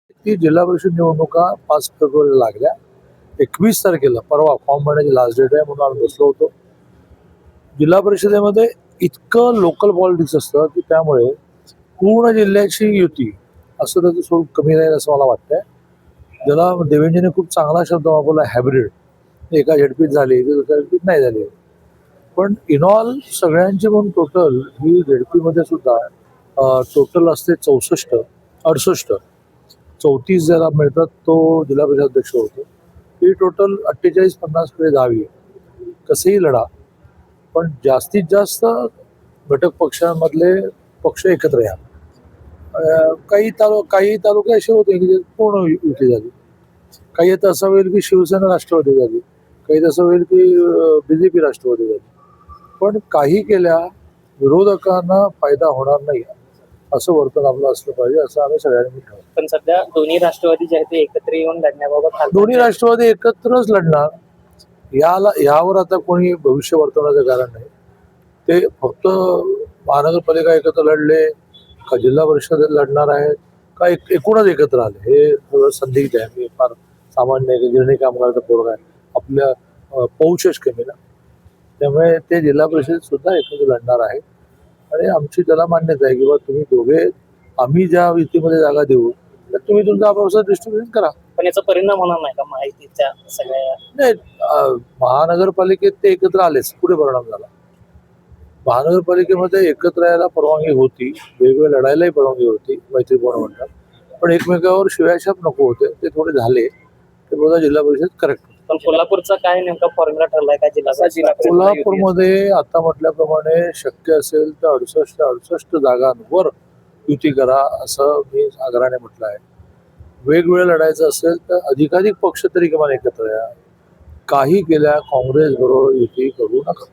ती जिल्हा परिषद निवडणुका 5 फेब्रुवारीला लागल्या. 21 तारखेला परवा फॉर्म भरण्याची लास्ट डेट आहे म्हणून आम्ही बसलो होतो. जिल्हा परिषदेमध्ये इतकं लोकल पॉलिटिक्स असतं की त्यामुळे पूर्ण जिल्ह्याची युती असं त्याचं स्वरूप कमी राहील असं मला वाटतंय. ज्याला देवेंद्रने खूप चांगला शब्द वापरला हायब्रिड. एका झडपीत झाली तर दुसऱ्या झडपीत नाही झाली. पण इन ऑल सगळ्यांची म्हणून टोटल ही झडपीमध्ये सुद्धा टोटल असते 68 34 ज्याला मिळतात तो जिल्हा परिषद अध्यक्ष होतो. ही टोटल 48-50 कडे जावी कसंही लढा, पण जास्तीत जास्त घटक पक्षांमधले पक्ष एकत्र या. काही तालुके असे होते की जे पूर्ण युती झाली. काही आता असं होईल की शिवसेना राष्ट्रवादी झाली, काही तसं होईल की बीजेपी राष्ट्रवादी झाली. पण काही केल्या विरोधकांना फायदा होणार नाही असं वर्तन आपलं असलं पाहिजे असं आम्ही सगळ्यांनी ठरवलं. पण सध्या दोन्ही राष्ट्रवादी जे आहेत ते एकत्र येऊन लढण्याबाबत दोन्ही राष्ट्रवादी एकत्रच लढणार. यावर आता कोणी भविष्य वर्तवण्याचं कारण नाही. ते फक्त महानगरपालिका एकत्र लढले का जिल्हा परिषद लढणार आहेत का एकूणच एकत्र आले हे थोडं संदिग्ध आहे. मी फार सामान्य आहे की गिरणी कामगाराचा पोरगा आहे, आपल्या पौशच कमी ना, त्यामुळे ते जिल्हा परिषद सुद्धा एकत्र लढणार आहे. आणि आमची त्याला मान्यता आहे की बा तुम्ही दोघे आम्ही ज्या युतीमध्ये जागा देऊ तर तुम्ही तुमचा आपापसात डिस्ट्रीब्युशन करा. पण याचा परिणाम होणार नाही का माहितीच्या सगळ्या? नाही, महानगरपालिकेत ते एकत्र आलेच, पुढे परिणाम झाला. महानगरपालिकेमध्ये एकत्र यायला परवानगी होती, वेगवेगळ्या लढायलाही परवानगी होती, मैत्रीपूर्ण म्हणतात. पण एकमेकावर शिव्याशाप नको होते, ते थोडे झाले ते बघा जिल्हा परिषद करेक्ट. पण कोल्हापूरचा काय नेमका फॉर्म्युला ठरलाय का जिल्हा कोल्हापूरमध्ये आता म्हटल्याप्रमाणे शक्य असेल तर 68 जागांवर युती करा असं मी आग्रहाने म्हटलं आहे. वेगवेगळं लढायचं असेल तर अधिकाधिक पक्ष तरी किमान एकत्र या. काही केल्या काँग्रेस बरोबर युती करू नका.